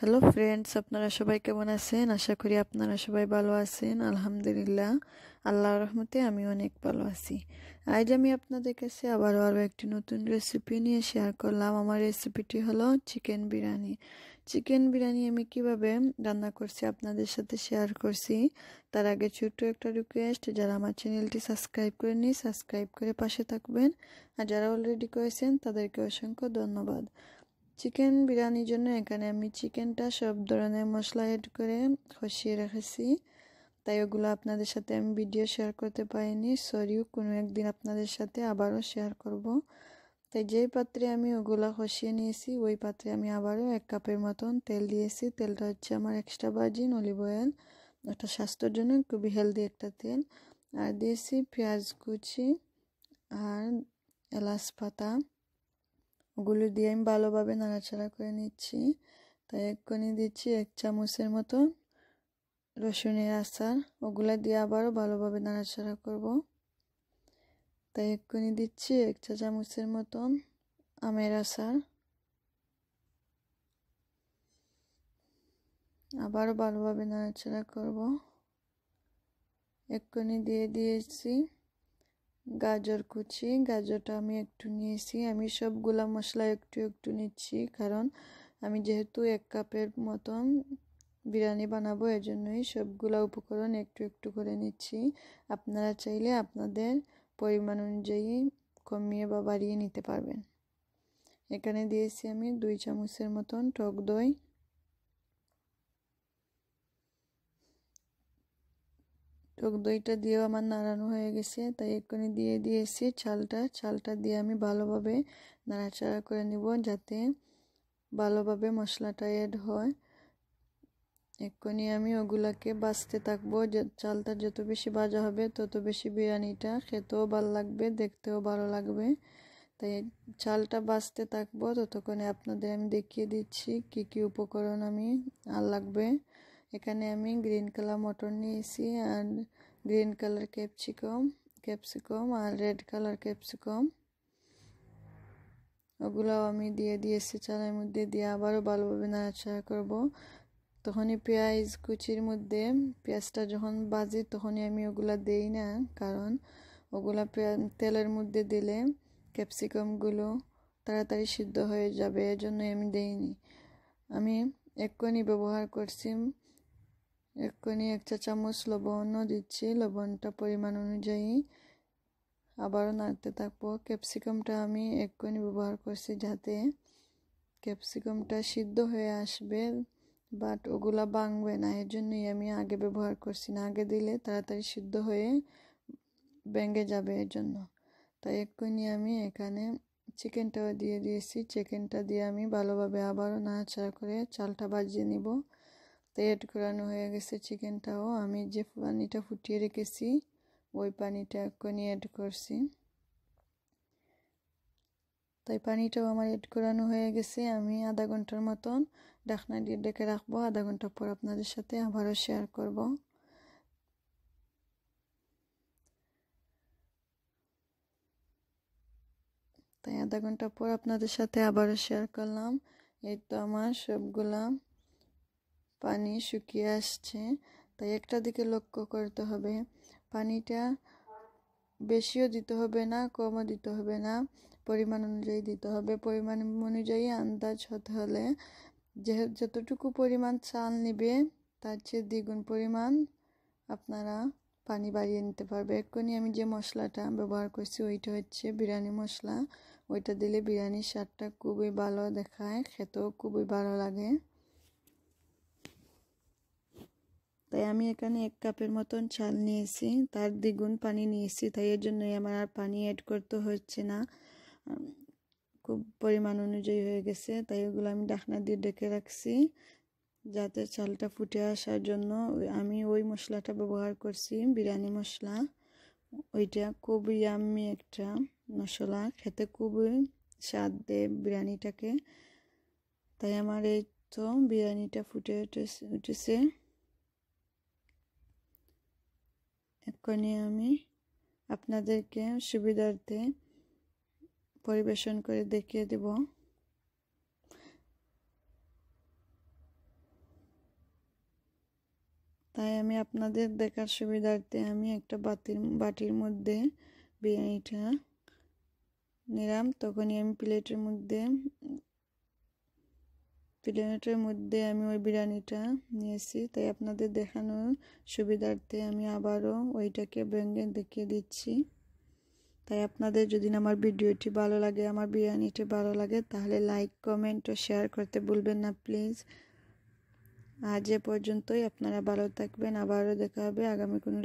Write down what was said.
Hello friends, আপনারা সবাই কেমন আছেন? আশা করি আপনারা সবাই ভালো আছেন। আলহামদুলিল্লাহ, আল্লাহর রহমতে আমি অনেক ভালো আছি। আজ আমি আপনাদের কাছে আরও একটি নতুন রেসিপি নিয়ে শেয়ার করলাম। আমার রেসিপিটি হলো চিকেন বিরিয়ানি। চিকেন বিরিয়ানি আমি কিভাবে রান্না করছি আপনাদের সাথে শেয়ার করছি। তার আগে ছোট্ট একটা রিকোয়েস্ট, যারা আমার চ্যানেলটি সাবস্ক্রাইব করেনি সাবস্ক্রাইব করে পাশে থাকবেন, আর যারা অলরেডি করেছেন তাদেরকে অসংখ্য ধন্যবাদ। চিকেন বিরিয়ানির জন্য এখানে আমি চিকেনটা সব ধরনের মশলা এড করে কষিয়ে রেখেছি, তাই ওগুলো আপনাদের সাথে আমি ভিডিও শেয়ার করতে পারিনি। সরিও, কোনো একদিন আপনাদের সাথে আবারও শেয়ার করব। তাই যেই পাত্রে আমি ওগুলো কষিয়ে নিয়েছি ওই পাত্রে আমি আবারও 1 কাপের মতন তেল দিয়েছি। তেলটা হচ্ছে আমার এক্সট্রা ভার্জিন অলিভ অয়েল, এটা স্বাস্থ্যের জন্য খুবই হেলদি একটা তেল। আর দিয়েছি পেঁয়াজ কুচি আর এলাচ পাতা, ওগুলো দিয়ে আমি ভালোভাবে নাড়াচাড়া করে নিচ্ছি। তাই এক্ষুনি দিচ্ছি 1 চামচের মতো রসুনের আচার, ওগুলা দিয়ে আবারও ভালোভাবে নাড়াচাড়া করব। তাই এক্ষুনি দিচ্ছি 1 চা চামচের মতন আমের আচার, আবারও ভালোভাবে নাড়াচাড়া করব। এক্ষুনি দিয়ে দিয়েছি গাজর কুচি, গাজরটা আমি একটু নিয়েছি। আমি সবগুলা মশলা একটু একটু নিচ্ছি, কারণ আমি যেহেতু 1 কাপের মতন বিরিয়ানি বানাবো, এজন্যই সবগুলা উপকরণ একটু একটু করে নিচ্ছি। আপনারা চাইলে আপনাদের পরিমাণ অনুযায়ী কমিয়ে বা বাড়িয়ে নিতে পারবেন। এখানে দিয়েছি আমি 2 চামচের মতন টক দই, টক দইটা দিয়েও আমার নাড়ানো হয়ে গেছে। তাই এক্ষুনি দিয়ে দিয়েছি চালটা দিয়ে আমি ভালোভাবে নাড়াচাড়া করে নিব, যাতে ভালোভাবে মশলাটা এড হয়। এক্ষুনি আমি ওগুলাকে ভাজতে থাকবো। চালটা যত বেশি ভাজা হবে তত বেশি বিরিয়ানিটা খেতেও ভালো লাগবে, দেখতেও ভালো লাগবে। তাই চালটা ভাজতে থাকবো, ততক্ষণে আপনাদের আমি দেখিয়ে দিচ্ছি কি কি উপকরণ আমি আর লাগবে। এখানে আমি গ্রিন কালার মটর নিয়েছি, আর গ্রিন কালার ক্যাপসিকাম আর রেড কালার ক্যাপসিকাম, ওগুলাও আমি দিয়ে দিয়েছি চালের মধ্যে। দিয়ে আবারও ভালোভাবে নাড়াচাড়া করব। তখনই পেঁয়াজ কুচির মধ্যে পেঁয়াজটা যখন ভাজি তখনই আমি ওগুলা দেই না, কারণ ওগুলা তেলের মধ্যে দিলে ক্যাপসিকামগুলো তাড়াতাড়ি সিদ্ধ হয়ে যাবে, এজন্যই আমি দেইনি। আমি এক্ষুনি ব্যবহার করছি, এক্ষুনি 1 চা চামচ লবণও দিচ্ছি, লবণটা পরিমাণ অনুযায়ী। আবারও নাড়তে থাকবো। ক্যাপসিকামটা আমি এক্ষুনি ব্যবহার করছি যাতে ক্যাপসিকামটা সিদ্ধ হয়ে আসবে, বাট ওগুলা ভাঙবে না, এর জন্যই আমি আগে ব্যবহার করছি না। আগে দিলে তাড়াতাড়ি সিদ্ধ হয়ে ভেঙে যাবে, এর জন্য। তাই এক্ষুনি আমি এখানে চিকেনটাও দিয়ে দিয়েছি। চিকেনটা দিয়ে আমি ভালোভাবে আবারও নাড়াচাড়া করে চালটা ভাজিয়ে নিব। তাই এড করানো হয়ে গেছে চিকেনটাও। আমি যে পানিটা ফুটিয়ে রেখেছি ওই পানিটা এক্ষুনি এড করছি। তাই পানিটাও আমার এড করানো হয়ে গেছে। আমি আধা ঘন্টার মতন ঢাকনা দিয়ে ডেকে রাখবো। আধা ঘন্টা পর আপনাদের সাথে আবারও শেয়ার করব। তাই আধা ঘন্টা পর আপনাদের সাথে আবারও শেয়ার করলাম। এই তো আমার সবগুলা পানি শুকিয়ে আসছে। তাই একটা দিকে লক্ষ্য করতে হবে, পানিটা বেশিও দিতে হবে না, কমও দিতে হবে না, পরিমাণ অনুযায়ী দিতে হবে। পরিমাণ অনুযায়ী আন্দাজ হতে হলে যতটুকু পরিমাণ চাল নেবে তার চেয়ে দ্বিগুণ পরিমাণ আপনারা পানি বাড়িয়ে নিতে পারবে। এক্ষুনি আমি যে মশলাটা ব্যবহার করছি ওইটা হচ্ছে বিরিয়ানি মশলা। ওইটা দিলে বিরিয়ানির স্বাদটা খুবই ভালো দেখায়, খেতেও খুবই ভালো লাগে। তাই আমি এখানে 1 কাপের মতন চাল নিয়েছি, তার দ্বিগুণ পানি নিয়েছি। তাই এর জন্যই আমার আর পানি অ্যাড করতে হচ্ছে না, খুব পরিমাণ অনুযায়ী হয়ে গেছে। তাই ওগুলো আমি ঢাকনা দিয়ে ঢেকে রাখছি, যাতে চালটা ফুটে আসার জন্য। আমি ওই মশলাটা ব্যবহার করছি, বিরিয়ানি মশলা। ওইটা খুবই ইয়াম্মি একটা মশলা, খেতে খুবই স্বাদ দেয় বিরিয়ানিটাকে। তাই আমার এই তো বিরিয়ানিটা ফুটে উঠেছে। এক্ষুনি আমি আপনাদেরকে সুবিধার্থে পরিবেশন করে দেখিয়ে দেব। তাই আমি আপনাদের দেখার সুবিধার্থে আমি একটা বাটির মধ্যে বিরিয়ানিটা নিলাম। তখনই আমি প্লেটের মধ্যে আমি ওই বিরিয়ানিটা নিয়েছি। তাই আপনাদের দেখানোর সুবিধার্থে আমি আবারও ওইটাকে ভেঙে দেখিয়ে দিচ্ছি। তাই আপনাদের যদি আমার ভিডিওটি ভালো লাগে, আমার বিরিয়ানিটি ভালো লাগে, তাহলে লাইক, কমেন্ট ও শেয়ার করতে ভুলবেন না প্লিজ। আজ এ পর্যন্তই। আপনারা ভালো থাকবেন। আবারও দেখা হবে আগামী কোনো